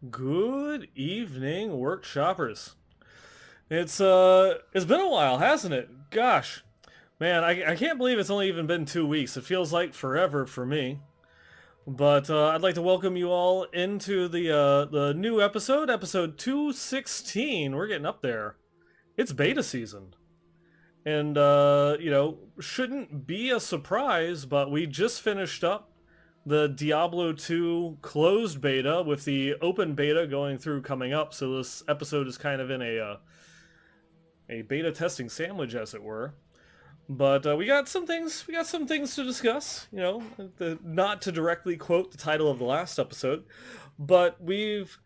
Good evening, workshoppers. It's been a while, hasn't it? Gosh, man, I can't believe it's only even been 2 weeks. It feels like forever for me. But I'd like to welcome you all into the new episode 216. We're getting up there. It's beta season, and shouldn't be a surprise. But we just finished up the Diablo 2 closed beta with the open beta going through coming up. So this episode is kind of in a beta testing sandwich, as it were. But we got some things. We got some things to discuss. Not to directly quote the title of the last episode, but we've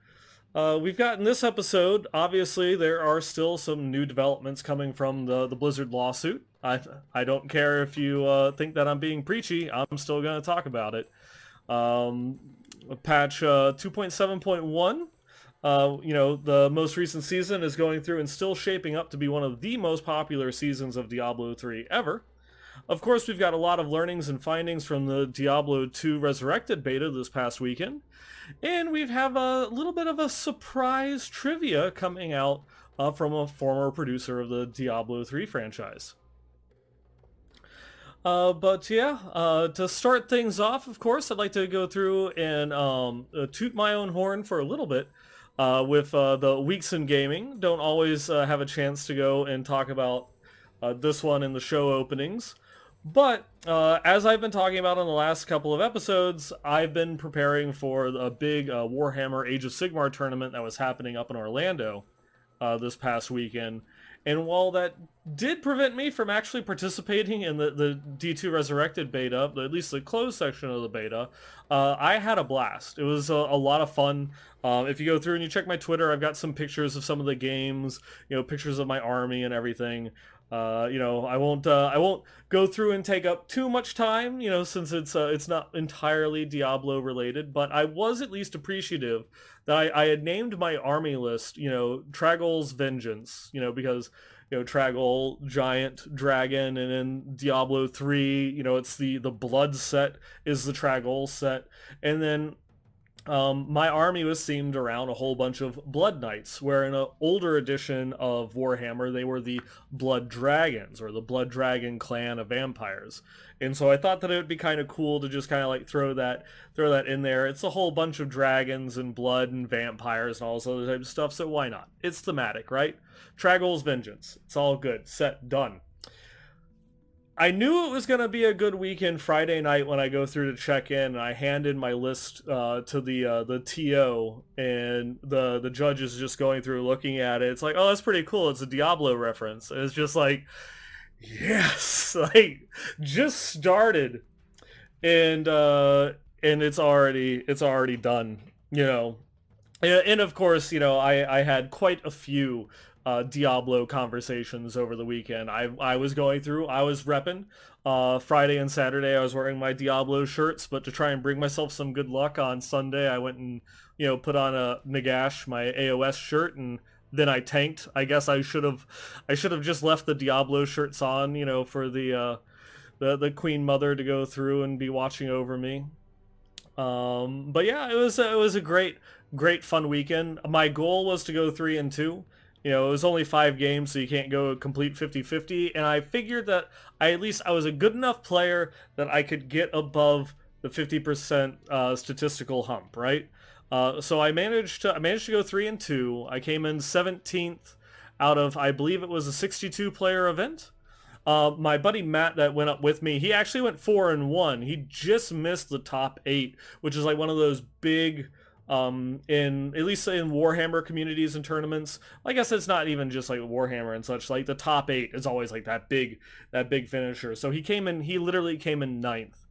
got in this episode. Obviously, there are still some new developments coming from the Blizzard lawsuit. I don't care if you think that I'm being preachy. I'm still going to talk about it. Um, Patch 2.7.1. The most recent season is going through and still shaping up to be one of the most popular seasons of Diablo 3 ever. Of course, we've got a lot of learnings and findings from the Diablo 2 Resurrected beta this past weekend. And we have a little bit of a surprise trivia coming out from a former producer of the Diablo 3 franchise. To start things off, of course, I'd like to go through and toot my own horn for a little bit with the Weeks in Gaming. Don't always have a chance to go and talk about this one in the show openings. But as I've been talking about in the last couple of episodes, I've been preparing for a big Warhammer Age of Sigmar tournament that was happening up in Orlando this past weekend. And while that did prevent me from actually participating in the D2 Resurrected beta, at least the closed section of the beta, I had a blast. It was a lot of fun. If you go through and you check my Twitter, I've got some pictures of some of the games, pictures of my army and everything. I won't go through and take up too much time, since it's not entirely Diablo related. But I was at least appreciative that I had named my army list, Traggle's Vengeance, because Traggle, Giant, Dragon, and in Diablo 3, it's the Blood set is the Traggle set, and then my army was themed around a whole bunch of Blood Knights, where in an older edition of Warhammer, they were the Blood Dragons, or the Blood Dragon clan of vampires. And so I thought that it would be kind of cool to just kind of like throw that in there. It's a whole bunch of dragons and blood and vampires and all this other type of stuff, so why not? It's thematic, right? Traggle's Vengeance. It's all good. Set. Done. I knew it was going to be a good weekend Friday night when I go through to check in, and I hand in my list to the TO, and the judge is just going through looking at it. It's like, oh, that's pretty cool. It's a Diablo reference. And it's just like, yes, like just started, and it's already done. And of course, I had quite a few Diablo conversations over the weekend. I was going through, I was repping. Friday and Saturday, I was wearing my Diablo shirts, but to try and bring myself some good luck on Sunday, I went and put on a Nagash, my AOS shirt, and then I tanked. I guess I should have just left the Diablo shirts on, for the Queen Mother to go through and be watching over me. But yeah, it was a great fun weekend. My goal was to go 3-2. It was only 5 games, so you can't go complete 50-50. And I figured that I was a good enough player that I could get above the 50% statistical hump, right? So I managed to go 3-2. I came in 17th out of, I believe it was a 62 player event. My buddy Matt that went up with me, he actually went 4-1. He just missed the top 8, which is like one of those big, in at least in Warhammer communities and tournaments. I guess it's not even just like Warhammer and such. Like the top 8 is always like that big finisher. So he literally came in ninth.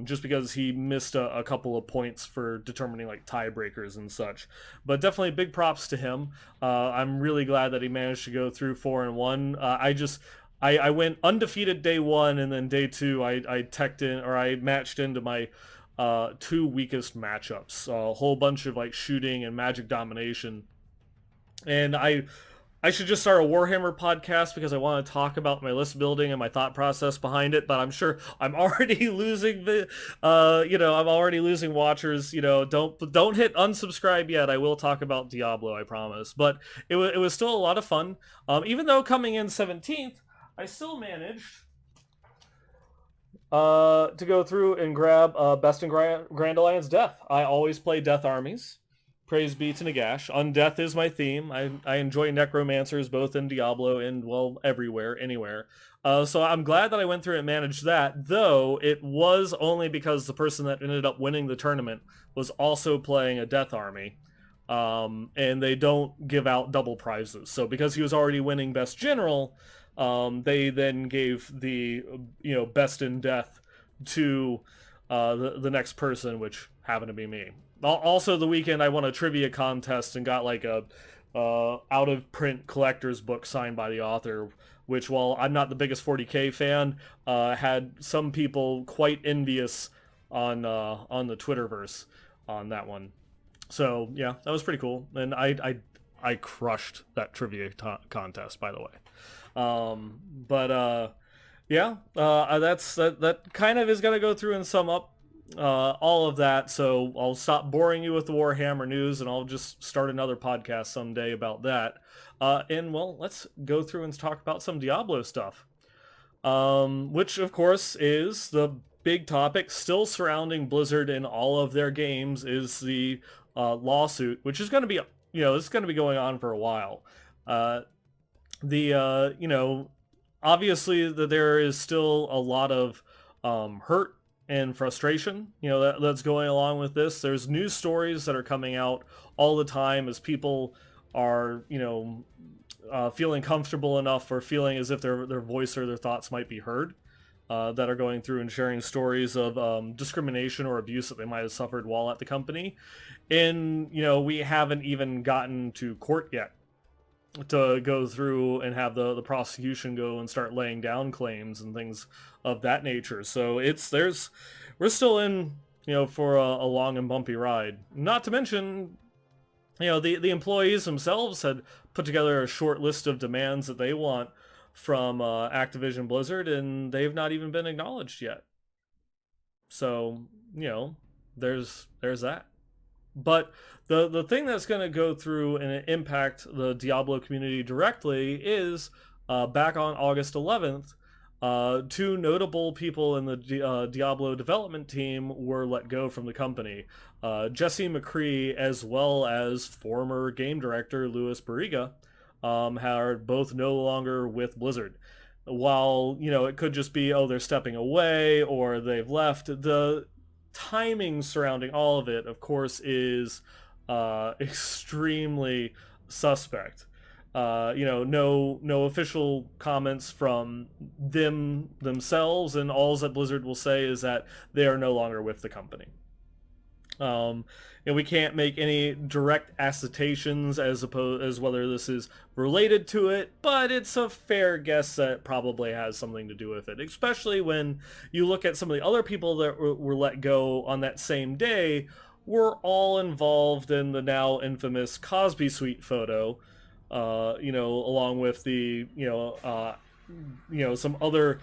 Just because he missed a couple of points for determining like tiebreakers and such. But definitely big props to him. I'm really glad that he managed to go through 4-1. I went undefeated day 1, and then day 2 I teched in, or I matched into my 2 weakest matchups. A whole bunch of like shooting and magic domination. And I should just start a Warhammer podcast because I want to talk about my list building and my thought process behind it. But I'm sure I'm already losing I'm already losing watchers. Don't hit unsubscribe yet. I will talk about Diablo, I promise. But it was still a lot of fun. Even though coming in 17th, I still managed to go through and grab Best in Grand Alliance Death. I always play Death armies. Praise be to Nagash. Undeath is my theme. I enjoy necromancers both in Diablo and, well, everywhere, anywhere. So I'm glad that I went through and managed that, though it was only because the person that ended up winning the tournament was also playing a Death army. And they don't give out double prizes. So because he was already winning Best General, they then gave the Best in Death to the next person, which happened to be me. Also, the weekend I won a trivia contest and got like a out of print collector's book signed by the author. Which, while I'm not the biggest 40k fan, had some people quite envious on the Twitterverse on that one. So yeah, that was pretty cool, and I crushed that trivia contest, by the way. But yeah, that kind of is gonna go through and sum up all of that. So I'll stop boring you with the Warhammer news, and I'll just start another podcast someday about that. And well, let's go through and talk about some Diablo stuff. Which of course is the big topic still surrounding Blizzard and all of their games is the lawsuit, which is going to be it's going to be going on for a while. The obviously that there is still a lot of hurt and frustration that's going along with this. There's news stories that are coming out all the time as people are feeling comfortable enough or feeling as if their voice or their thoughts might be heard, that are going through and sharing stories of discrimination or abuse that they might have suffered while at the company. And we haven't even gotten to court yet to go through and have the prosecution go and start laying down claims and things of that nature. So we're still in for a long and bumpy ride. Not to mention the employees themselves had put together a short list of demands that they want from Activision Blizzard, and they've not even been acknowledged yet. So there's that. But the thing that's going to go through and impact the Diablo community directly is back on August 11th, two notable people in the Diablo development team were let go from the company. Jesse McCree, as well as former game director Louis Barriga, are both no longer with Blizzard. While it could just be they're stepping away or they've left, the timing surrounding all of it, of course, is extremely suspect. No official comments from themselves, and all that Blizzard will say is that they are no longer with the company. And we can't make any direct assertions as whether this is related to it, but it's a fair guess that it probably has something to do with it, especially when you look at some of the other people that were let go on that same day were all involved in the now infamous Cosby Suite photo, along with the some other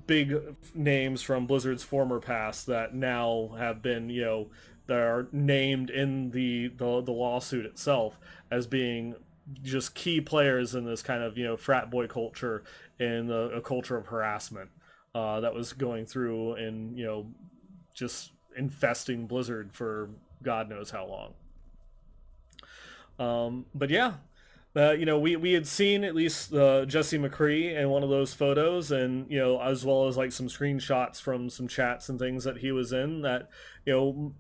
big names from Blizzard's former past that now have been that are named in the lawsuit itself as being just key players in this kind of frat boy culture and a culture of harassment that was going through and just infesting Blizzard for God knows how long. But yeah, we had seen at least Jesse McCree in one of those photos, and as well as like some screenshots from some chats and things that he was in that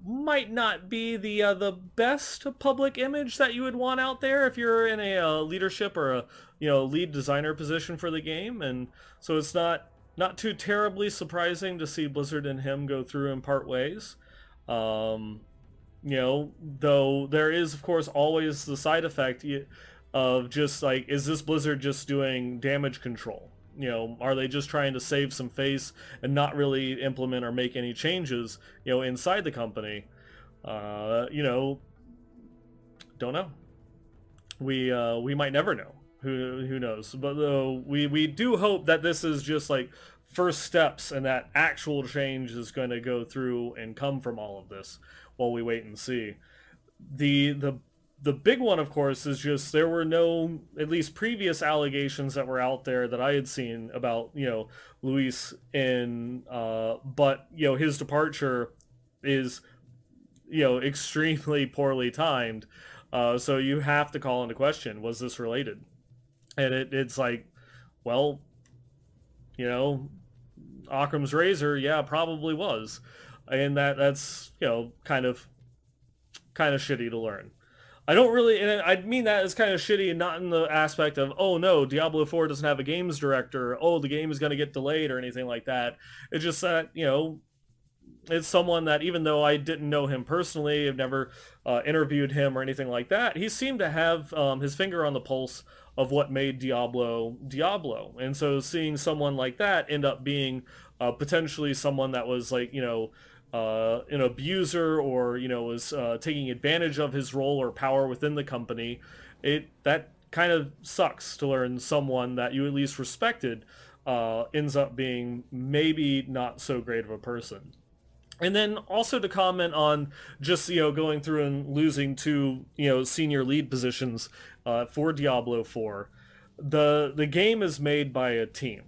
might not be the best public image that you would want out there if you're in a leadership or a lead designer position for the game. And so it's not too terribly surprising to see Blizzard and him go through and part ways. Though there is of course always the side effect of just like, is this Blizzard just doing damage control? Are they just trying to save some face and not really implement or make any changes, inside the company? Don't know. We might never know. who knows? But though we do hope that this is just like first steps, and that actual change is going to go through and come from all of this while we wait and see. The big one, of course, is just there were no, at least previous allegations that were out there that I had seen about, Luis in, but his departure is, extremely poorly timed. So you have to call into question, was this related? And it's like, well, you know, Occam's razor, yeah, probably was, and that's kind of shitty to learn. I don't really, and I mean that as kind of shitty, and not in the aspect of, oh no, Diablo 4 doesn't have a games director, oh, the game is going to get delayed or anything like that. It's just that, it's someone that, even though I didn't know him personally, I've never interviewed him or anything like that, he seemed to have his finger on the pulse of what made Diablo Diablo. And so seeing someone like that end up being potentially someone that was like, an abuser, or was taking advantage of his role or power within the company, that kind of sucks to learn someone that you at least respected ends up being maybe not so great of a person. And then also to comment on just going through and losing two senior lead positions for Diablo 4. The game is made by a team.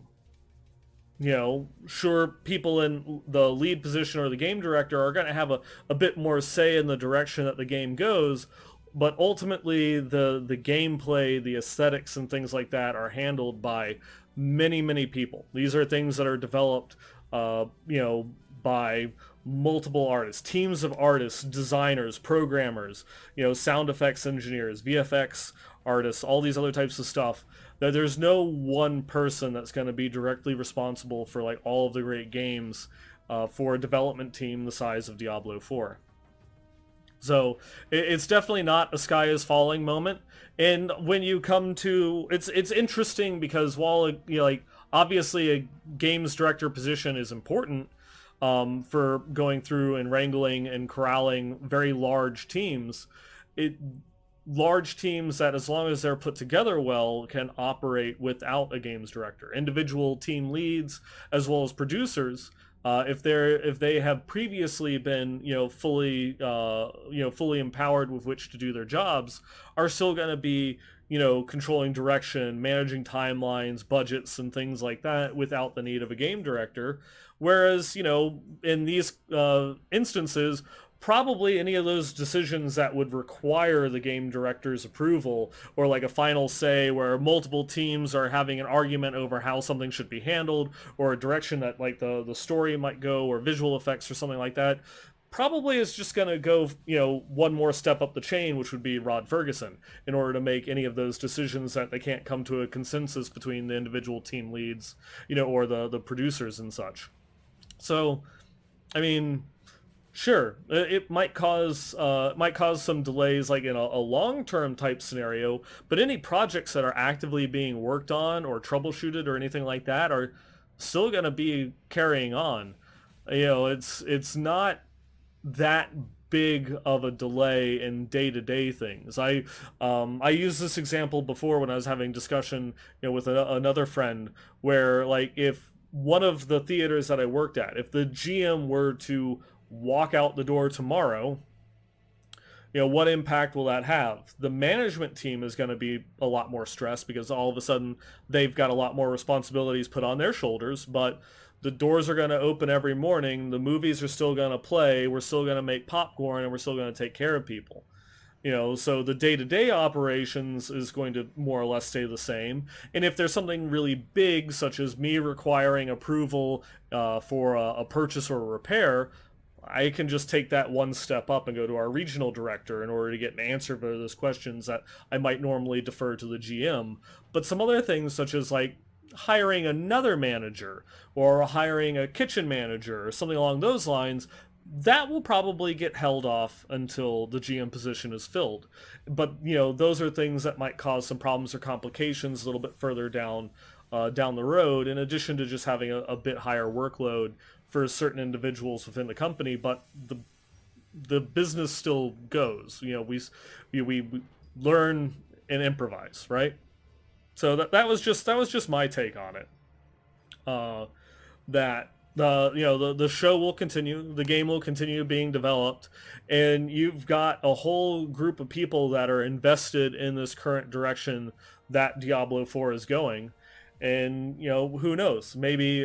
Sure, people in the lead position or the game director are going to have a bit more say in the direction that the game goes, but ultimately the gameplay, the aesthetics, and things like that are handled by many people. These are things that are developed, by multiple artists, teams of artists, designers, programmers, sound effects engineers, VFX artists, all these other types of stuff. That there's no one person that's going to be directly responsible for like all of the great games for a development team the size of Diablo 4. So it's definitely not a sky is falling moment. And when you come to, it's interesting because while like obviously a games director position is important for going through and wrangling and corralling very large teams, large teams that, as long as they're put together well, can operate without a games director. Individual team leads as well as producers, if they have previously been fully empowered with which to do their jobs, are still going to be controlling direction, managing timelines, budgets, and things like that without the need of a game director. Whereas in these instances, probably any of those decisions that would require the game director's approval, or like a final say where multiple teams are having an argument over how something should be handled, or a direction that like the story might go, or visual effects or something like that, probably is just going to go one more step up the chain, which would be Rod Ferguson, in order to make any of those decisions that they can't come to a consensus between the individual team leads, or the producers and such. So I mean, sure, it might cause some delays, like in a long-term type scenario. But any projects that are actively being worked on or troubleshooted or anything like that are still going to be carrying on. It's not that big of a delay in day-to-day things. I used this example before when I was having discussion with another friend, where like if one of the theaters that I worked at, if the GM were to walk out the door tomorrow, what impact will that have? The management team is going to be a lot more stressed because all of a sudden they've got a lot more responsibilities put on their shoulders, but the doors are going to open every morning, the movies are still going to play, we're still going to make popcorn, and we're still going to take care of people. So the day-to-day operations is going to more or less stay the same. And if there's something really big, such as me requiring approval for a purchase or a repair, I can just take that one step up and go to our regional director in order to get an answer for those questions that I might normally defer to the GM. But some other things, such as like hiring another manager or hiring a kitchen manager or something along those lines, that will probably get held off until the GM position is filled. But those are things that might cause some problems or complications a little bit further down the road, in addition to just having a bit higher workload for certain individuals within the company. But the business still goes. We learn and improvise, right? So that was just my take on it. That the show will continue, the game will continue being developed, and you've got a whole group of people that are invested in this current direction that Diablo 4 is going. And who knows, maybe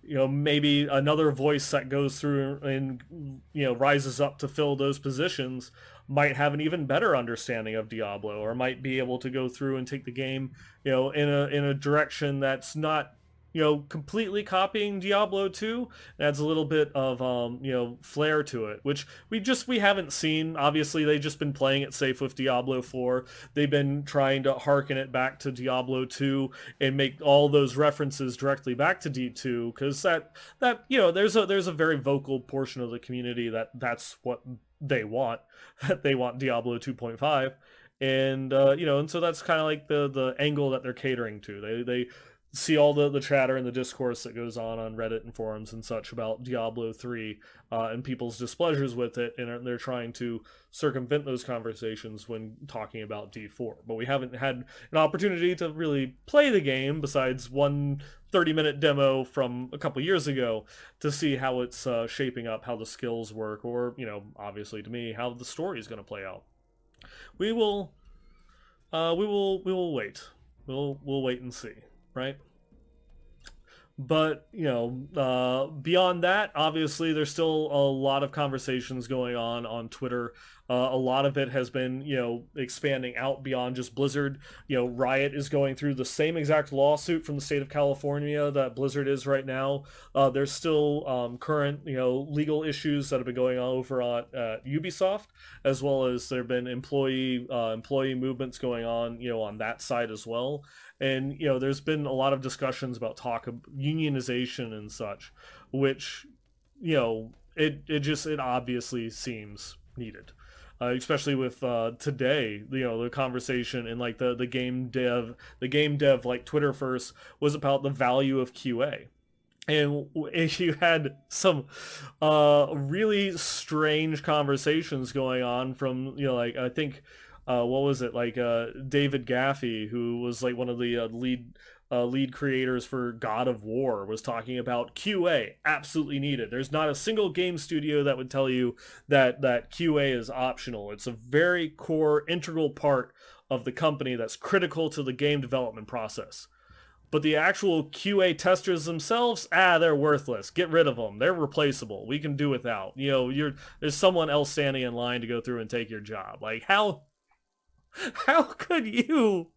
another voice that goes through and rises up to fill those positions might have an even better understanding of Diablo, or might be able to go through and take the game in a direction that's not completely copying Diablo 2. Adds a little bit of flair to it, which we haven't seen. Obviously, they've just been playing it safe with Diablo 4. They've been trying to harken it back to Diablo 2 and make all those references directly back to D2, because there's a very vocal portion of the community that's what they want. That they want Diablo 2.5. And so that's kind of like the angle that they're catering to. They see all the chatter and the discourse that goes on Reddit and forums and such about Diablo 3, and people's displeasures with it, and they're trying to circumvent those conversations when talking about D4. But we haven't had an opportunity to really play the game besides one 30-minute demo from a couple years ago to see how it's shaping up, how the skills work, or, obviously to me, how the story is going to play out. We will, we will wait. We'll wait and see, right? But beyond that, obviously there's still a lot of conversations going on Twitter. A lot of it has been expanding out beyond just Blizzard. Riot is going through the same exact lawsuit from the state of California that Blizzard is right now. There's still current legal issues that have been going on over at Ubisoft, as well as there have been employee movements going on that side as well. And there's been a lot of discussions about talk of unionization and such, which it obviously seems needed, especially with today. The conversation in like the game dev like Twitter first was about the value of QA. And you had some really strange conversations going on from like, I think, what was it, like David Gaffey, who was like one of the lead creators for God of War, was talking about QA absolutely needed. There's not a single game studio that would tell you that QA is optional. It's a very core, integral part of the company that's critical to the game development process. But the actual QA testers themselves, they're worthless. Get rid of them. They're replaceable. We can do without. There's someone else standing in line to go through and take your job. Like, how could you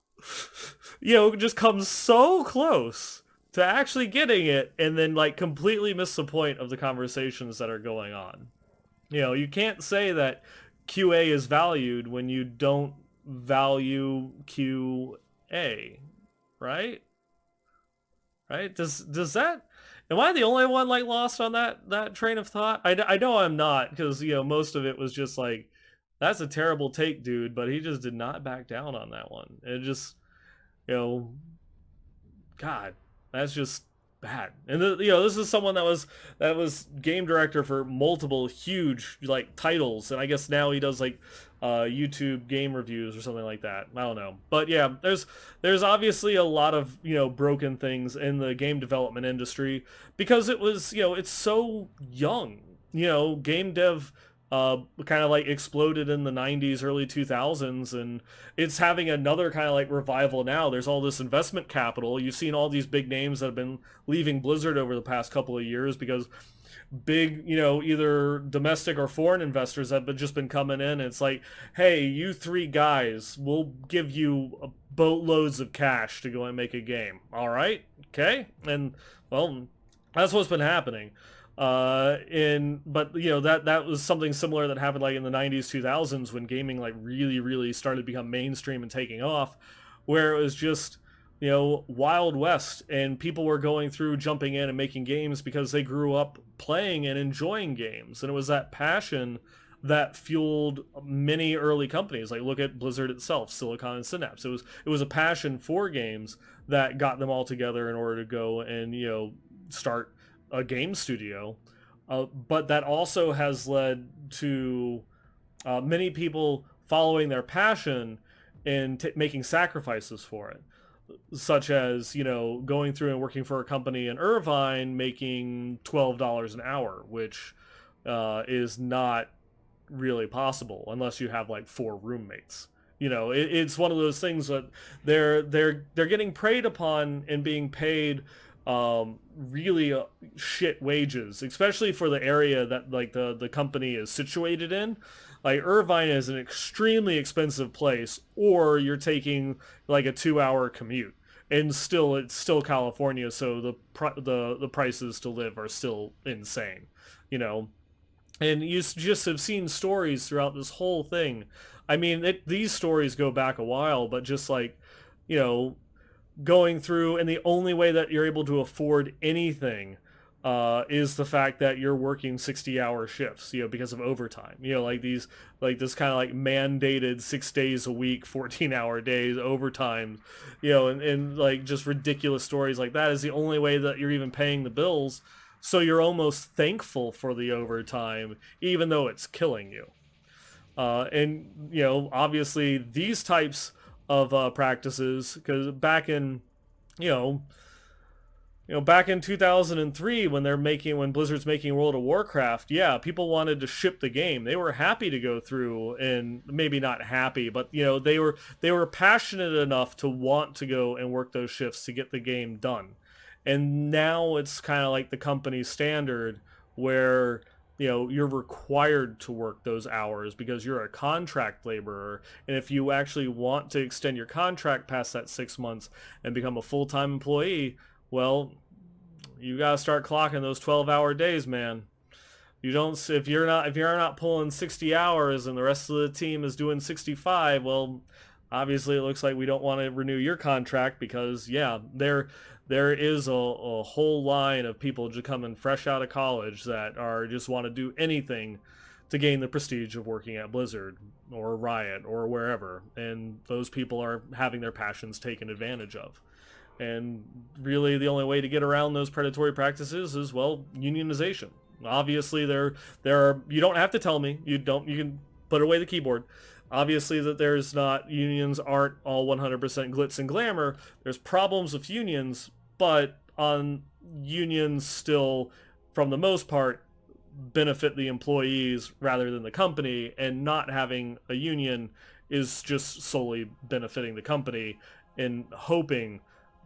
just come so close to actually getting it and then like completely miss the point of the conversations that are going on? You can't say that QA is valued when you don't value QA, right? Right? Does that, am I the only one like lost on that train of thought? I know I'm not, because most of it was just like, that's a terrible take, dude, but he just did not back down on that one. It just, God, that's just bad. And this is someone that was game director for multiple huge like titles, and I guess now he does like YouTube game reviews or something like that. I don't know, but yeah, there's obviously a lot of broken things in the game development industry, because it was it's so young. Game dev kind of like exploded in the 90s, early 2000s, and it's having another kind of like revival now. There's all this investment capital. You've seen all these big names that have been leaving Blizzard over the past couple of years because big, either domestic or foreign investors have just been coming in, and it's like, hey, you three guys, we'll give you boatloads of cash to go and make a game. All right, okay, and well, that's what's been happening. But that was something similar that happened like in the 90s, 2000s, when gaming like really started to become mainstream and taking off, where it was just Wild West, and people were going through, jumping in and making games because they grew up playing and enjoying games, and it was that passion that fueled many early companies. Like, look at Blizzard itself, Silicon and Synapse. It was a passion for games that got them all together in order to go and start a game studio. But that also has led to many people following their passion and making sacrifices for it, such as, going through and working for a company in Irvine making $12 an hour, which is not really possible unless you have like four roommates. It's one of those things that they're getting preyed upon and being paid really shit wages, especially for the area that like the company is situated in. Like Irvine is an extremely expensive place, or you're taking like a 2-hour commute, and still it's still California, so the prices to live are still insane, you know. And you just have seen stories throughout this whole thing. I mean, these stories go back a while, but just like, you know, going through, and the only way that you're able to afford anything is the fact that you're working 60-hour shifts, because of overtime. Like this kind of like mandated 6 days a week, 14-hour days, overtime, and like just ridiculous stories like that is the only way that you're even paying the bills. So you're almost thankful for the overtime, even though it's killing you. And obviously these types of practices, because you know, back in 2003 when Blizzard's making World of Warcraft, yeah, people wanted to ship the game. They were happy to go through, and maybe not happy, but they were passionate enough to want to go and work those shifts to get the game done. And now it's kind of like the company standard where you're required to work those hours because you're a contract laborer. And if you actually want to extend your contract past that 6 months and become a full-time employee, well, you got to start clocking those 12-hour days, man. You don't if you're not pulling 60 hours and the rest of the team is doing 65, well, obviously it looks like we don't want to renew your contract, because yeah, there is a whole line of people just coming fresh out of college that are just want to do anything to gain the prestige of working at Blizzard or Riot or wherever, and those people are having their passions taken advantage of. And really the only way to get around those predatory practices is, well, unionization. Obviously there are, you don't have to tell me, you can put away the keyboard. Obviously that unions aren't all 100% glitz and glamour. There's problems with unions, but unions still, from the most part, benefit the employees rather than the company, and not having a union is just solely benefiting the company and hoping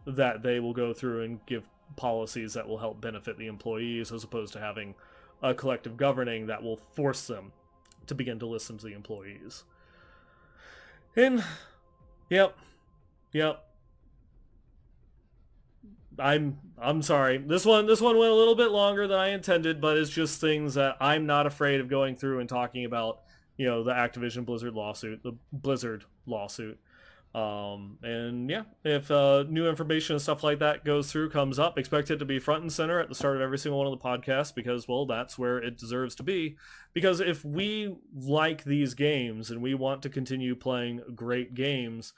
that they will go through and give policies that will help benefit the employees, as opposed to having a collective governing that will force them to begin to listen to the employees. And yep. I'm sorry. This one went a little bit longer than I intended, but it's just things that I'm not afraid of going through and talking about. The Activision Blizzard lawsuit, the Blizzard lawsuit. And yeah, if new information and stuff like that comes up, expect it to be front and center at the start of every single one of the podcasts, because, well, that's where it deserves to be. Because if we like these games and we want to continue playing great games,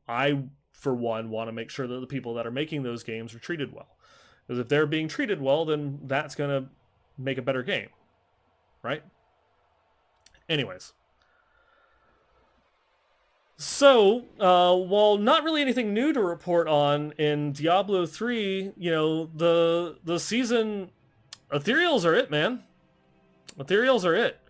I, for one, want to make sure that the people that are making those games are treated well. Because if they're being treated well, then that's going to make a better game, right? Anyways. So, while not really anything new to report on in Diablo 3, the season, Ethereals are it, man. Ethereals are it.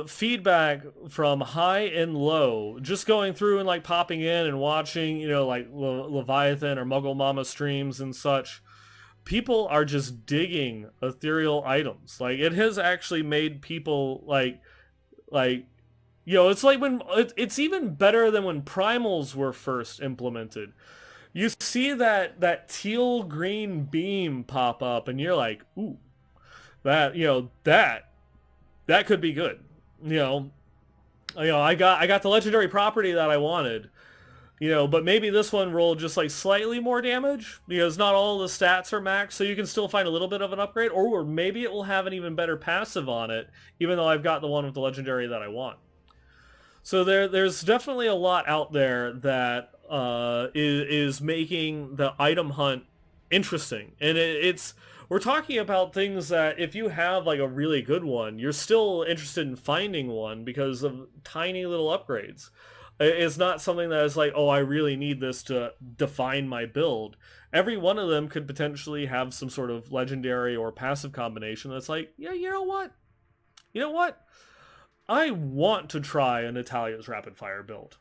Feedback from high and low, just going through and like popping in and watching, like Leviathan or Muggle Mama streams and such. People are just digging ethereal items. Like, it has actually made people like it's like when it's even better than when primals were first implemented. You see that teal green beam pop up, and you're like, ooh, that could be good. I got the legendary property that I wanted. But maybe this one rolled just like slightly more damage, because not all the stats are maxed, so you can still find a little bit of an upgrade, or maybe it will have an even better passive on it, even though I've got the one with the legendary that I want. So there's definitely a lot out there that is making the item hunt interesting, and we're talking about things that if you have like a really good one, you're still interested in finding one because of tiny little upgrades. It's not something that is like, oh, I really need this to define my build. Every one of them could potentially have some sort of legendary or passive combination that's like, yeah, you know what? You know what? I want to try a Natalia's rapid fire build.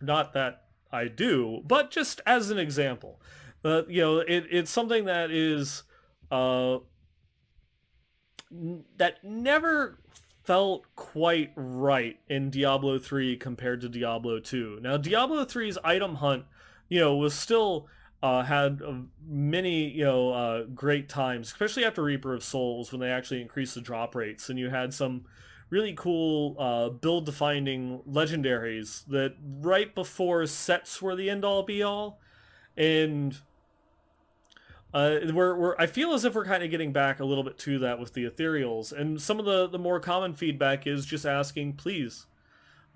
Not that I do, but just as an example. It's something that is uh, that never felt quite right in Diablo 3 compared to Diablo 2. Now, Diablo 3's item hunt, was still had many, great times, especially after Reaper of Souls when they actually increased the drop rates and you had some really cool build defining legendaries that right before sets were the end all be all. And I feel as if we're kind of getting back a little bit to that with the ethereals, and some of the more common feedback is just asking, please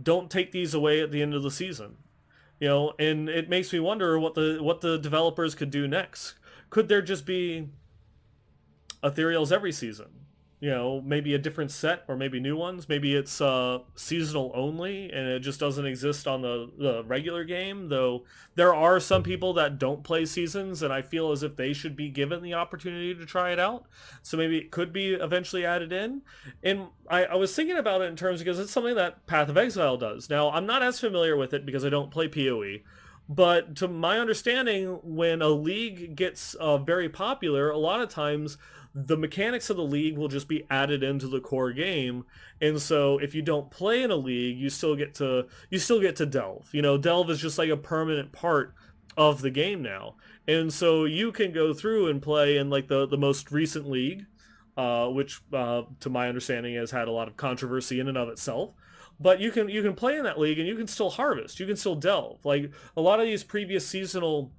don't take these away at the end of the season. And it makes me wonder what the developers could do next. Could there just be ethereals every season? Maybe a different set or maybe new ones. Maybe it's seasonal only and it just doesn't exist on the regular game. Though there are some people that don't play seasons, and I feel as if they should be given the opportunity to try it out. So maybe it could be eventually added in. And I was thinking about it in terms because it's something that Path of Exile does. Now I'm not as familiar with it because I don't play PoE. But to my understanding, when a league gets very popular, a lot of times the mechanics of the league will just be added into the core game. And so if you don't play in a league, you still get to delve. Delve is just like a permanent part of the game now. And so you can go through and play in like the most recent league, which to my understanding has had a lot of controversy in and of itself. But you can play in that league and you can still harvest. You can still delve. Like a lot of these previous seasonal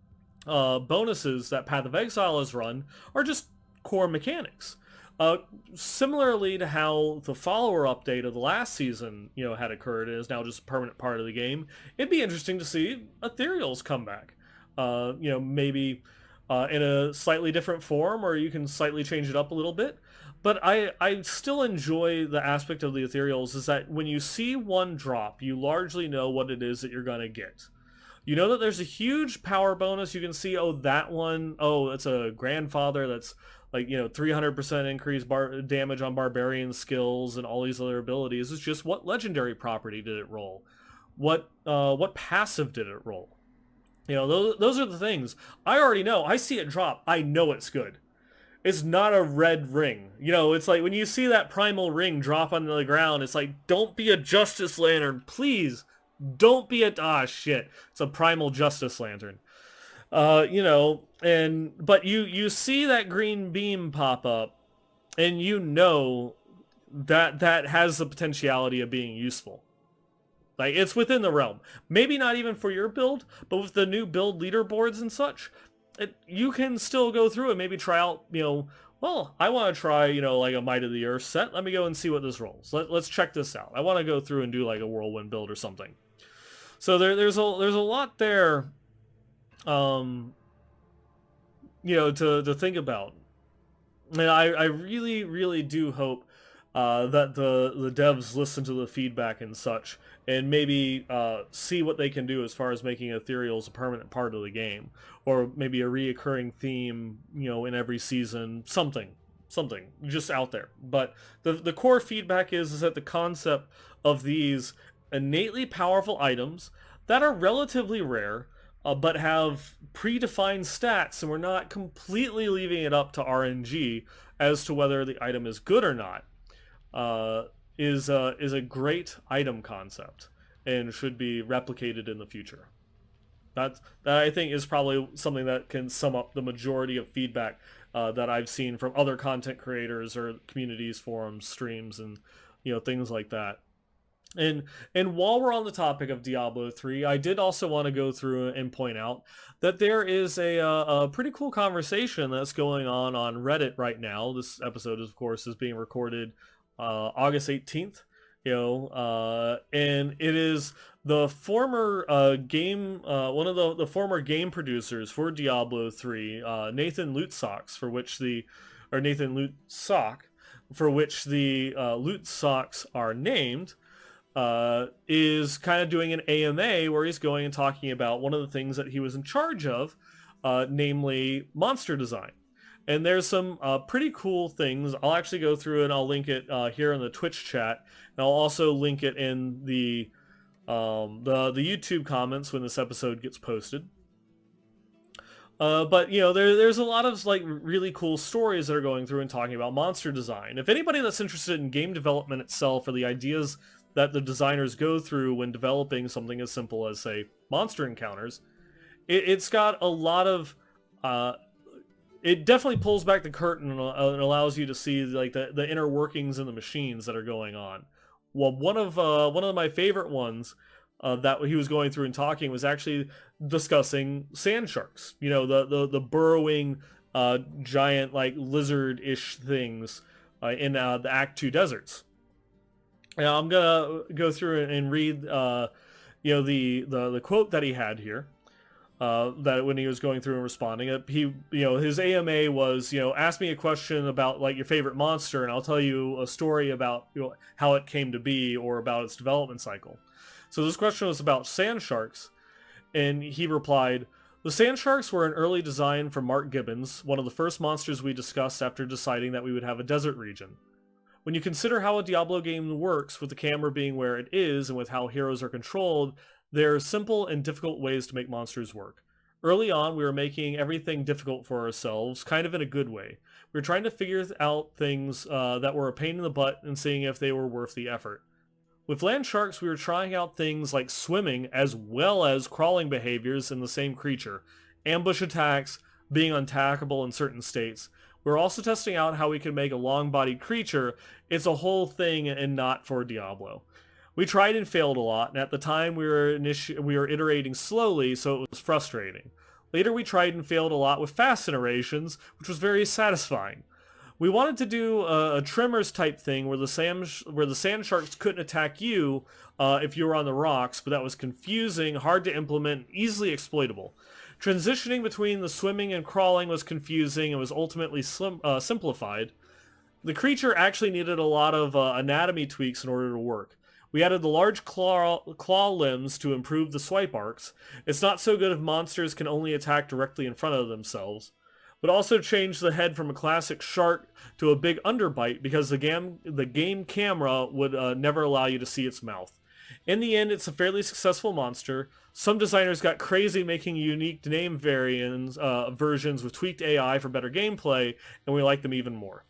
bonuses that Path of Exile has run are just core mechanics. Uh, Similarly to how the follower update of the last season, had occurred, and is now just a permanent part of the game. It'd be interesting to see ethereals come back. Maybe in a slightly different form, or you can slightly change it up a little bit. But I still enjoy the aspect of the ethereals is that when you see one drop, you largely know what it is that you're going to get. You know that there's a huge power bonus. You can see, oh, that one, oh, it's a grandfather that's like, 300% increase damage on barbarian skills and all these other abilities. It's just what legendary property did it roll? What passive did it roll? Those are the things. I already know. I see it drop. I know it's good. It's not a red ring. It's like when you see that primal ring drop onto the ground, it's like, don't be a Justice Lantern, please. Don't be a shit. It's a primal Justice Lantern. But you see that green beam pop up, and that has the potentiality of being useful. Like, it's within the realm. Maybe not even for your build, but with the new build leaderboards and such, you can still go through and maybe try out, well, I want to try, like a Might of the Earth set. Let me go and see what this rolls. Let's check this out. I want to go through and do like a whirlwind build or something. So there's a lot there, to think about. And I really, really do hope that the devs listen to the feedback and such, and maybe see what they can do as far as making ethereals a permanent part of the game, or maybe a reoccurring theme, in every season, something just out there. But the core feedback is that the concept of these innately powerful items that are relatively rare, but have predefined stats, and we're not completely leaving it up to RNG as to whether the item is good or not, is a great item concept and should be replicated in the future. That I think is probably something that can sum up the majority of feedback that I've seen from other content creators or communities, forums, streams, and things like that. And while we're on the topic of Diablo 3, I did also want to go through and point out that there is a pretty cool conversation that's going on Reddit right now. This episode, of course, is being recorded August 18th. And it is the former one of the former game producers for Diablo 3, Nathan Lutsock, for which the Loot Socks are named. is kind of doing an AMA where he's going and talking about one of the things that he was in charge of, namely monster design. And there's some pretty cool things. I'll actually go through and I'll link it here in the Twitch chat, and I'll also link it in the YouTube comments when this episode gets posted. But you know, there's a lot of like really cool stories that are going through and talking about monster design. If anybody that's interested in game development itself or the ideas that the designers go through when developing something as simple as, say, monster encounters, it's got a lot of it definitely pulls back the curtain and allows you to see like the inner workings in the machines that are going on. Well, one of my favorite ones that he was going through and talking was actually discussing sand sharks. You know, the burrowing giant like lizard-ish things in the Act 2 deserts. Now I'm gonna go through and read you know, the quote that he had here. That when he was going through and responding, he, you know, his AMA was, you know, ask me a question about like your favorite monster, and I'll tell you a story about, you know, how it came to be or about its development cycle. So this question was about sand sharks, and he replied, "The sand sharks were an early design from Mark Gibbons, one of the first monsters we discussed after deciding that we would have a desert region. When you consider how a Diablo game works, with the camera being where it is and with how heroes are controlled, there are simple and difficult ways to make monsters work. Early on, we were making everything difficult for ourselves, kind of in a good way. We were trying to figure out things that were a pain in the butt and seeing if they were worth the effort. With land sharks, we were trying out things like swimming as well as crawling behaviors in the same creature, ambush attacks, being untackable in certain states. We were also testing out how we could make a long-bodied creature. It's a whole thing and not for Diablo. We tried and failed a lot, and at the time we were iterating slowly, so it was frustrating. Later we tried and failed a lot with fast iterations, which was very satisfying. We wanted to do a Tremors type thing where the sand sharks couldn't attack you if you were on the rocks, but that was confusing, hard to implement, easily exploitable. Transitioning between the swimming and crawling was confusing and was ultimately simplified. The creature actually needed a lot of anatomy tweaks in order to work. We added the large claw limbs to improve the swipe arcs. It's not so good if monsters can only attack directly in front of themselves. But also changed the head from a classic shark to a big underbite because the game camera would never allow you to see its mouth. In the end, it's a fairly successful monster. Some designers got crazy making unique name versions with tweaked AI for better gameplay, and we like them even more."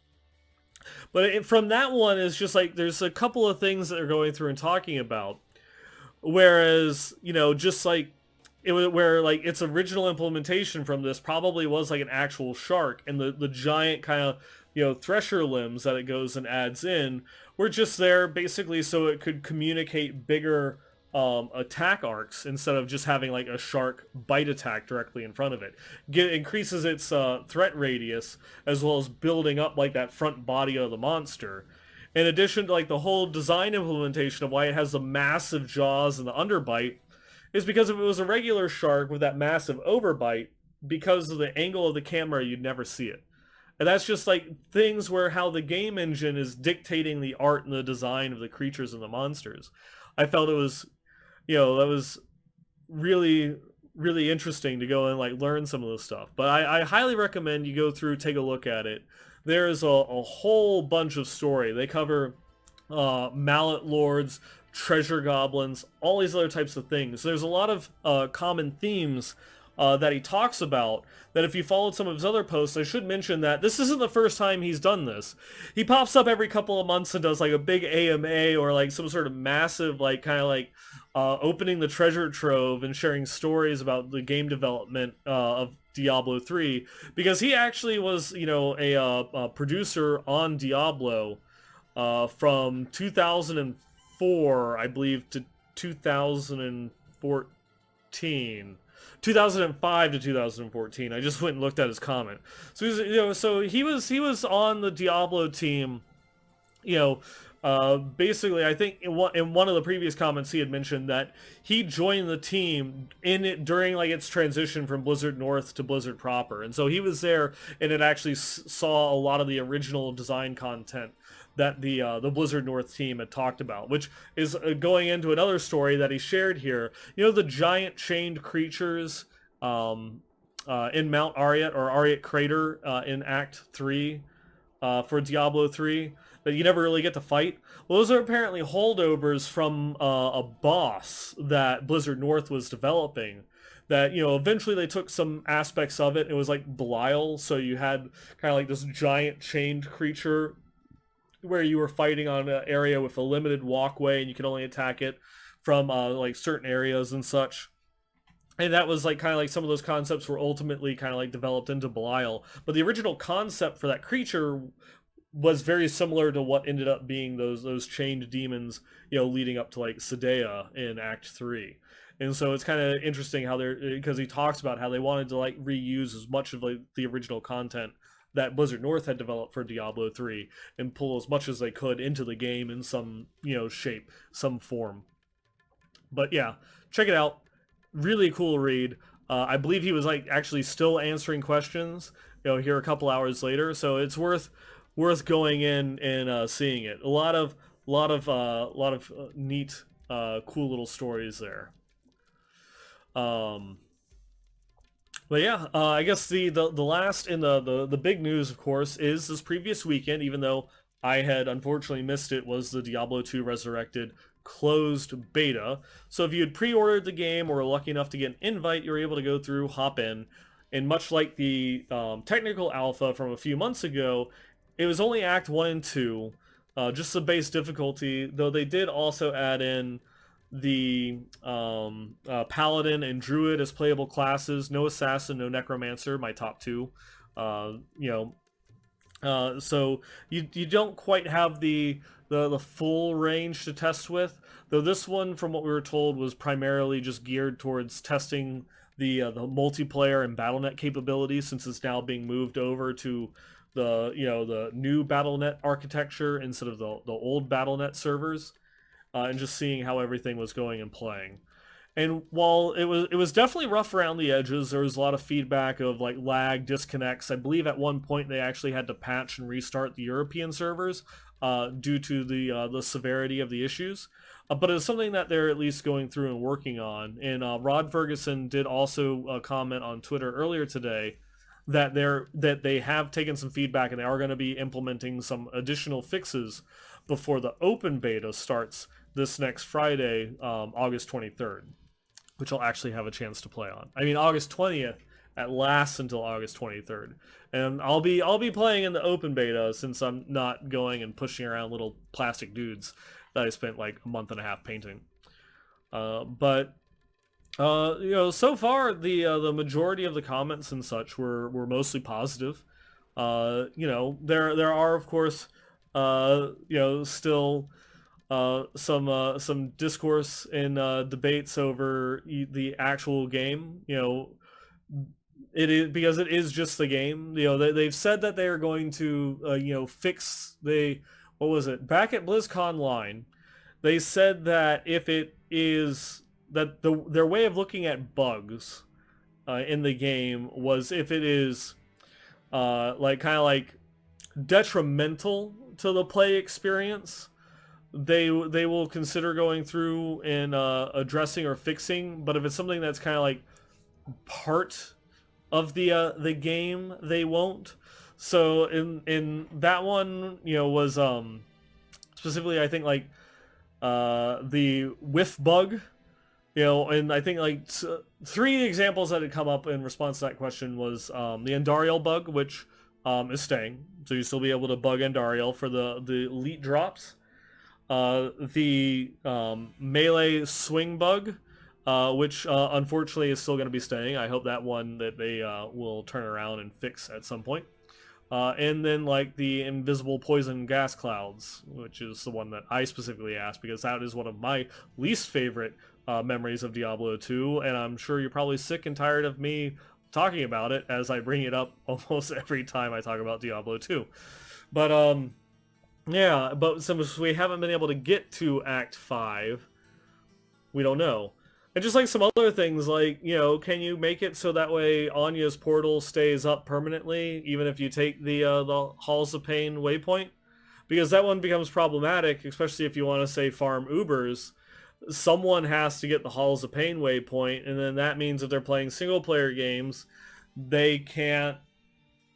But from that one is just like there's a couple of things that they're going through and talking about, whereas, you know, just like where like its original implementation from this probably was like an actual shark, and the giant kind of, you know, thresher limbs that it goes and adds in were just there basically so it could communicate bigger attack arcs instead of just having like a shark bite attack directly in front of it. Increases its threat radius as well as building up like that front body of the monster. In addition to like the whole design implementation of why it has the massive jaws and the underbite is because if it was a regular shark with that massive overbite, because of the angle of the camera, you'd never see it. And that's just like things where how the game engine is dictating the art and the design of the creatures and the monsters. I felt it was, you know, that was really, really interesting to go and like learn some of this stuff. But I highly recommend you go through, take a look at it. There's a whole bunch of story. They cover mallet lords, treasure goblins, all these other types of things. There's a lot of common themes that he talks about, that if you followed some of his other posts, I should mention that this isn't the first time he's done this. He pops up every couple of months and does like a big AMA or like some sort of massive like kind of like opening the treasure trove and sharing stories about the game development of Diablo 3, because he actually was, you know, a producer on Diablo from 2004, I believe, to 2014. 2005 to 2014. I just went and looked at his comment. So he's, you know, so he was on the Diablo team, you know. Basically, I think in one of the previous comments he had mentioned that he joined the team in it during like its transition from Blizzard North to Blizzard proper, and so he was there and it actually saw a lot of the original design content that the Blizzard North team had talked about, which is going into another story that he shared here. You know, the giant chained creatures in Mount Ariat or Ariat Crater in Act 3 for Diablo 3 that you never really get to fight. Well, those are apparently holdovers from a boss that Blizzard North was developing. That, you know, eventually they took some aspects of it. It was like Belial, so you had kind of like this giant chained creature where you were fighting on an area with a limited walkway and you could only attack it from like certain areas and such. And that was like kind of like some of those concepts were ultimately kind of like developed into Belial. But the original concept for that creature was very similar to what ended up being those chained demons, you know, leading up to like Sadea in Act 3. And so it's kind of interesting how they're, because he talks about how they wanted to like reuse as much of like the original content that Blizzard North had developed for Diablo 3 and pull as much as they could into the game in some, you know, shape, some form. But yeah, check it out. Really cool read. I believe he was like actually still answering questions, you know, here a couple hours later. So it's worth going in and seeing it. A lot of neat, cool little stories there. Um, but yeah, I guess the last in the big news, of course, is this previous weekend. Even though I had unfortunately missed it, was the Diablo 2 Resurrected closed beta. So if you had pre-ordered the game or were lucky enough to get an invite, you were able to go through, hop in, and much like the technical alpha from a few months ago, it was only Act 1 and 2, just the base difficulty, though they did also add in the Paladin and Druid as playable classes. No Assassin, no Necromancer, my top two. You know, so you don't quite have the full range to test with. Though this one, from what we were told, was primarily just geared towards testing the multiplayer and BattleNet capabilities, since it's now being moved over to the new BattleNet architecture instead of the old BattleNet servers, and just seeing how everything was going and playing. And while it was definitely rough around the edges, there was a lot of feedback of like lag, disconnects. I believe at one point they actually had to patch and restart the European servers due to the severity of the issues. But it's something that they're at least going through and working on. And Rod Ferguson did also comment on Twitter earlier today that they have taken some feedback and they are going to be implementing some additional fixes before the open beta starts this next Friday, August 23rd, which I'll actually have a chance to play on. I mean, August 20th at last until August 23rd, and I'll be playing in the open beta since I'm not going and pushing around little plastic dudes that I spent like a month and a half painting. But you know, so far the majority of the comments and such were mostly positive. You know, there are of course you know, still some discourse and debates over the actual game. You know, it is because it is just the game. You know, they've said that they are going to you know, fix what was it back at BlizzCon line. They said that if it is that their way of looking at bugs in the game was if it is like kind of like detrimental to the play experience, they will consider going through and addressing or fixing. But if it's something that's kind of like part of the game, they won't. So in that one, you know, was specifically I think like the whiff bug, you know, and I think like three examples that had come up in response to that question was the Andariel bug, which is staying, so you still be able to bug Andariel for the elite drops. The melee swing bug, which unfortunately is still going to be staying. I hope that one that they will turn around and fix at some point. And then like the invisible poison gas clouds, which is the one that I specifically asked because that is one of my least favorite memories of Diablo 2, and I'm sure you're probably sick and tired of me talking about it as I bring it up almost every time I talk about Diablo 2. But yeah, but since we haven't been able to get to Act 5, we don't know. And just like some other things, like, you know, can you make it so that way Anya's portal stays up permanently, even if you take the Halls of Pain waypoint? because that one becomes problematic, especially if you want to say farm Ubers. Someone has to get the Halls of Pain waypoint, and then that means if they're playing single player games, they can't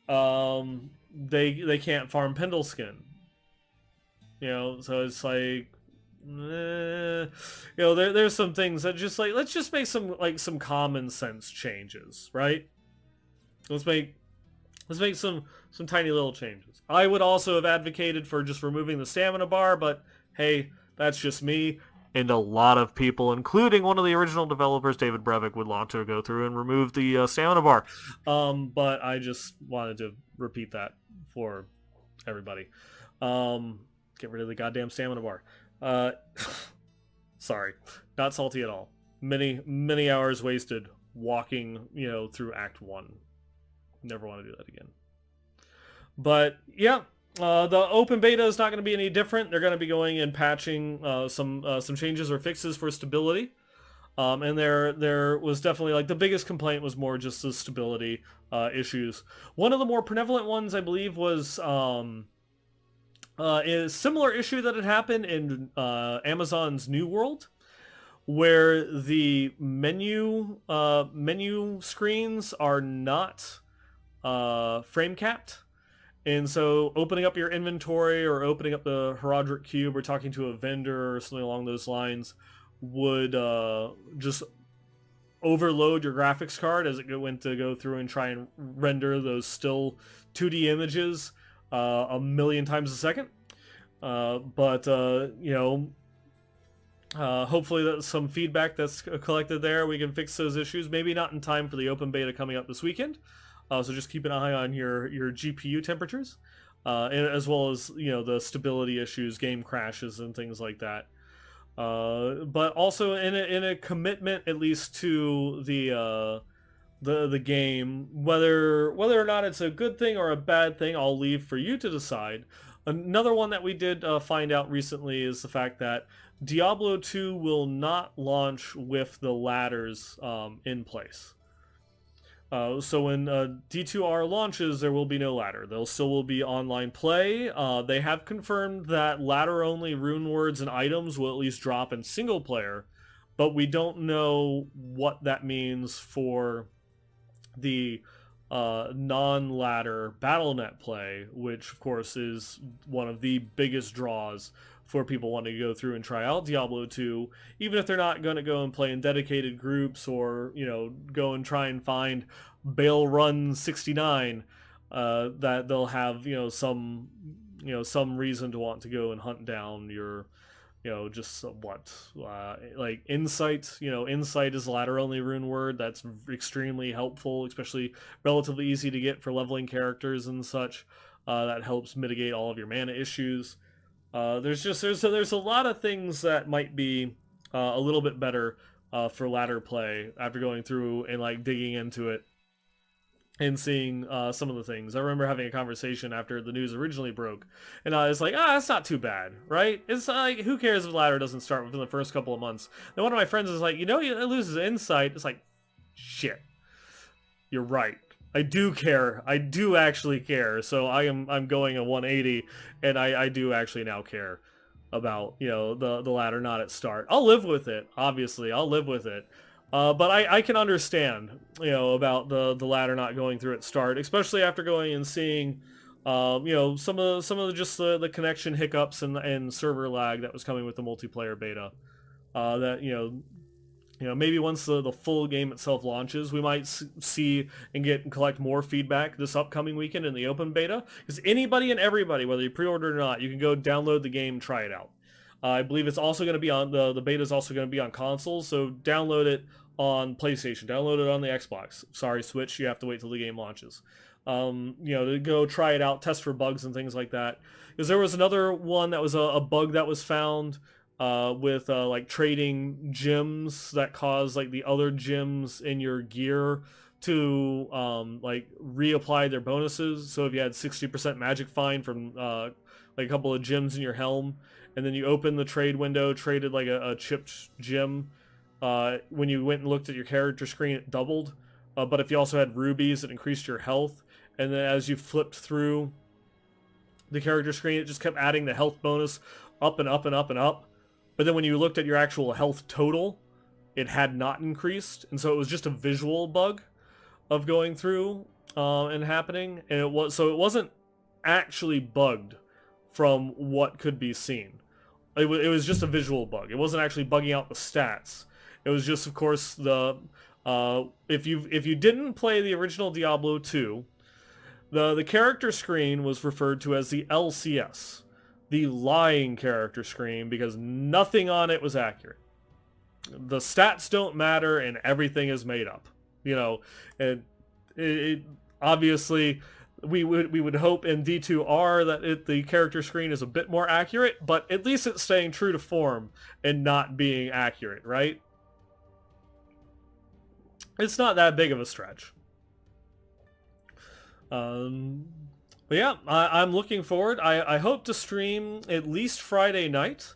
they can't farm Pendleskin. So it's like, there's some things that just like, let's just make some common sense changes, right? Let's make some tiny little changes. I would also have advocated for just removing the stamina bar, but hey, that's just me. And a lot of people, including one of the original developers, David Brevik, would want to go through and remove the stamina bar. But I just wanted to repeat that for everybody. Get rid of the goddamn stamina bar. Sorry, not salty at all. Many hours wasted walking, through Act 1. Never want to do that again. But yeah, the open beta is not going to be any different. They're going to be going and patching some changes or fixes for stability. And there was definitely, like, the biggest complaint was more just the stability issues. One of the more prevalent ones, I believe, was a similar issue that had happened in Amazon's New World, where the menu screens are not frame capped. And so opening up your inventory or opening up the Herodric Cube or talking to a vendor or something along those lines would just overload your graphics card as it went to go through and try and render those still 2D images a million times a second. But hopefully that's some feedback that's collected there. We can fix those issues. Maybe not in time for the open beta coming up this weekend. So just keep an eye on your GPU temperatures, and as well as the stability issues, game crashes, and things like that. But also in a commitment, at least, to the game, whether or not it's a good thing or a bad thing, I'll leave for you to decide. Another one that we did find out recently is the fact that Diablo 2 will not launch with the ladders in place. So when D2R launches, there will be no ladder. There still will be online play. They have confirmed that ladder-only rune words and items will at least drop in single player, but we don't know what that means for the non-ladder BattleNet play, which of course is one of the biggest draws for people wanting to go through and try out Diablo 2, even if they're not going to go and play in dedicated groups or, go and try and find Bail Run 69, that they'll have, some reason to want to go and hunt down your, just like Insight. Insight is ladder only rune word. That's extremely helpful, especially relatively easy to get for leveling characters and such. That helps mitigate all of your mana issues. There's a lot of things that might be a little bit better for ladder play after going through and like digging into it and seeing some of the things. I remember having a conversation after the news originally broke, and I was like, that's not too bad, right? It's like, who cares if ladder doesn't start within the first couple of months? Then one of my friends was like, it loses insight. It's like, shit, you're right. I do care. I do actually care. So I'm going a 180, and I do actually now care about the ladder not at start. I'll live with it. Obviously, I'll live with it. But I can understand about the ladder not going through at start, especially after going and seeing some of the connection hiccups and server lag that was coming with the multiplayer beta. That maybe once the full game itself launches, we might see and collect more feedback this upcoming weekend in the open beta. Because anybody and everybody, whether you pre-order or not, you can go download the game, try it out. I believe it's also going to be on the beta is also going to be on consoles, so download it on PlayStation, download it on the Xbox. Sorry, Switch, you have to wait till the game launches. To go try it out, test for bugs and things like that. Because there was another one that was a bug that was found with like trading gems that cause like the other gems in your gear to like reapply their bonuses. So if you had 60% magic find from like a couple of gems in your helm, and then you open the trade window, traded like a chipped gem, when you went and looked at your character screen, it doubled. But if you also had rubies, it increased your health. And then as you flipped through the character screen, it just kept adding the health bonus up and up and up and up. But then when you looked at your actual health total, it had not increased, and so it was just a visual bug of going through and happening, and it wasn't actually bugged from what could be seen. It was just a visual bug. It wasn't actually bugging out the stats. It was just, of course, the if you didn't play the original Diablo 2, the character screen was referred to as the LCS, the lying character screen, because nothing on it was accurate. The stats don't matter, and everything is made up. You know, and it obviously we would hope in D2R that the character screen is a bit more accurate, but at least it's staying true to form and not being accurate, right? It's not that big of a stretch. But yeah, I'm looking forward. I hope to stream at least Friday night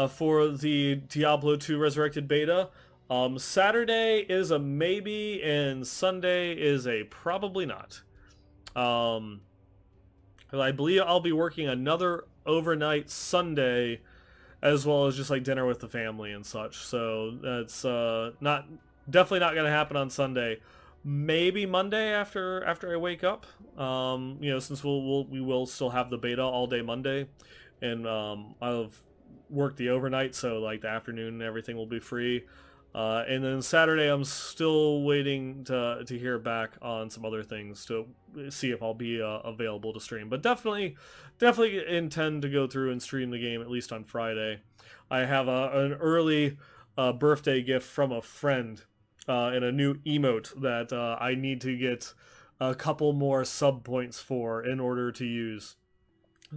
for the Diablo 2 Resurrected Beta. Saturday is a maybe, and Sunday is a probably not. I believe I'll be working another overnight Sunday, as well as just like dinner with the family and such. So that's definitely not going to happen on Sunday. Maybe Monday after I wake up. Since we will still have the beta all day Monday, and I'll work the overnight, so like the afternoon and everything will be free. And then Saturday, I'm still waiting to hear back on some other things to see if I'll be available to stream. But definitely intend to go through and stream the game at least on Friday. I have an early birthday gift from a friend and a new emote that I need to get a couple more sub points for in order to use.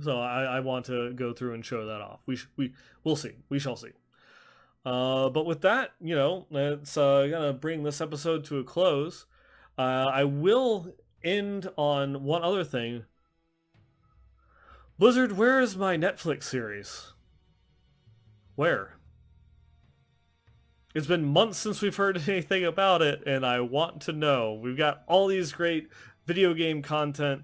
So I want to go through and show that off. We'll see. We shall see. But with that, it's gonna bring this episode to a close. I will end on one other thing. Blizzard, where is my Netflix series? Where? It's been months since we've heard anything about it, and I want to know. We've got all these great video game content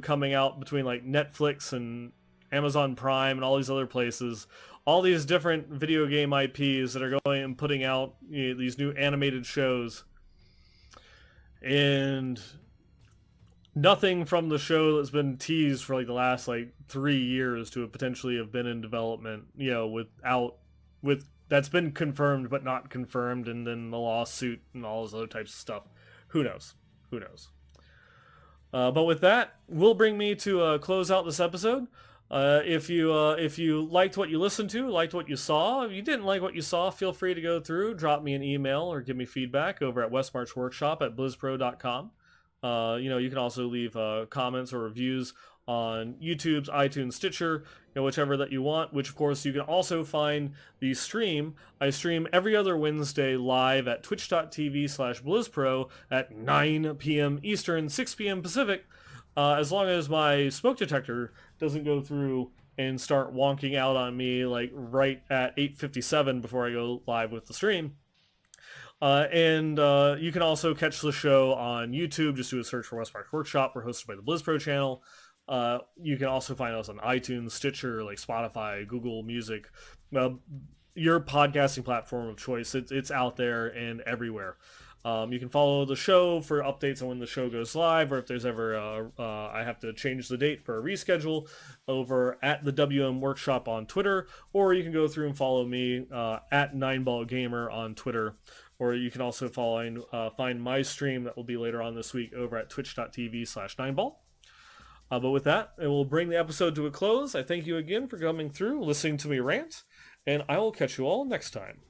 coming out between like Netflix and Amazon Prime and all these other places. All these different video game IPs that are going and putting out these new animated shows. And nothing from the show that's been teased for like the last like 3 years to potentially have been in development, with that's been confirmed but not confirmed, and then the lawsuit and all those other types of stuff. Who knows? But with that, will bring me to close out this episode. If you liked what you listened to, liked what you saw, if you didn't like what you saw, feel free to go through, drop me an email, or give me feedback over at Westmarch Workshop at blizzpro.com. You can also leave comments or reviews on YouTube's, iTunes, Stitcher, whichever that you want, which of course you can also find the stream. I stream every other Wednesday live at twitch.tv/blizzpro at 9 p.m. Eastern, 6 p.m. Pacific, as long as my smoke detector doesn't go through and start wonking out on me like right at 8:57 before I go live with the stream. And you can also catch the show on YouTube. Just do a search for Westmarch Workshop. We're hosted by the BlizzPro channel. You can also find us on iTunes, Stitcher, like Spotify, Google Music, your podcasting platform of choice. It's out there and everywhere. You can follow the show for updates on when the show goes live, or if there's ever I have to change the date for a reschedule, over at the WM Workshop on Twitter, or you can go through and follow me at 9ballgamer on Twitter, or you can also find my stream that will be later on this week over at twitch.tv/9ball. But with that, it will bring the episode to a close. I thank you again for coming through, listening to me rant, and I will catch you all next time.